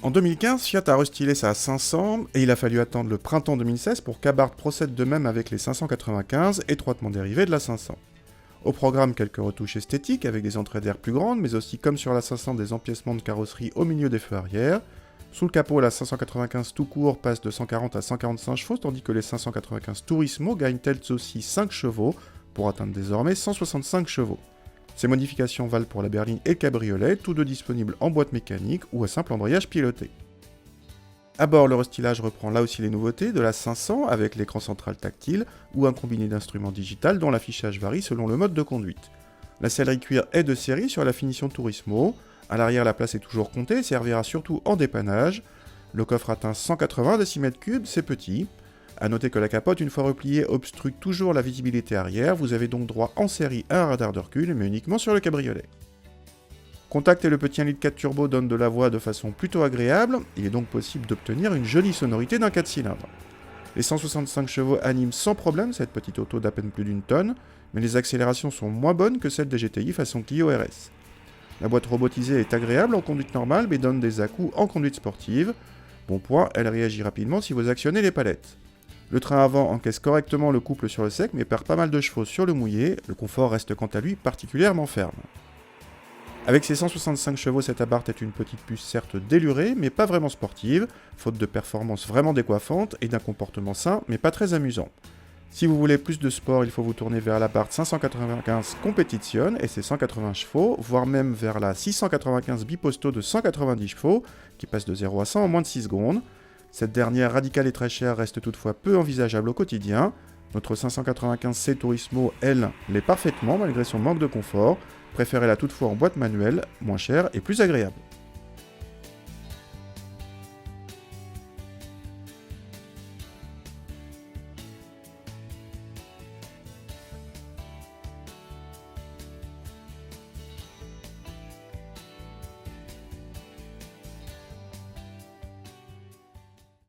En 2015, Fiat a restylé sa 500 et il a fallu attendre le printemps 2016 pour qu'Abarth procède de même avec les 595, étroitement dérivés de la 500. Au programme, quelques retouches esthétiques avec des entrées d'air plus grandes, mais aussi comme sur la 500 des empiècements de carrosserie au milieu des feux arrière. Sous le capot, la 595 tout court passe de 140 à 145 chevaux, tandis que les 595 Turismo gagnent elles aussi 5 chevaux, pour atteindre désormais 165 chevaux. Ces modifications valent pour la berline et le cabriolet, tous deux disponibles en boîte mécanique ou à simple embrayage piloté. À bord, le restylage reprend là aussi les nouveautés de la 500 avec l'écran central tactile ou un combiné d'instruments digital dont l'affichage varie selon le mode de conduite. La sellerie cuir est de série sur la finition Turismo. À l'arrière, la place est toujours comptée et servira surtout en dépannage. Le coffre atteint 180 décimètres cubes, c'est petit. A noter que la capote, une fois repliée, obstrue toujours la visibilité arrière. Vous avez donc droit en série à un radar de recul, mais uniquement sur le cabriolet. Contact et le petit 1,4 litre turbo donnent de la voix de façon plutôt agréable, il est donc possible d'obtenir une jolie sonorité d'un 4 cylindres. Les 165 chevaux animent sans problème cette petite auto d'à peine plus d'une tonne, mais les accélérations sont moins bonnes que celles des GTI façon Clio RS. La boîte robotisée est agréable en conduite normale, mais donne des à-coups en conduite sportive. Bon point, elle réagit rapidement si vous actionnez les palettes. Le train avant encaisse correctement le couple sur le sec, mais perd pas mal de chevaux sur le mouillé, le confort reste quant à lui particulièrement ferme. Avec ses 165 chevaux, cette Abarth est une petite puce certes délurée, mais pas vraiment sportive, faute de performances vraiment décoiffantes et d'un comportement sain, mais pas très amusant. Si vous voulez plus de sport, il faut vous tourner vers l'Abarth 595 Competition et ses 180 chevaux, voire même vers la 695 Biposto de 190 chevaux, qui passe de 0 à 100 en moins de 6 secondes. Cette dernière, radicale et très chère, reste toutefois peu envisageable au quotidien. Notre 595C Turismo, elle, l'est parfaitement malgré son manque de confort. Préférez-la toutefois en boîte manuelle, moins chère et plus agréable.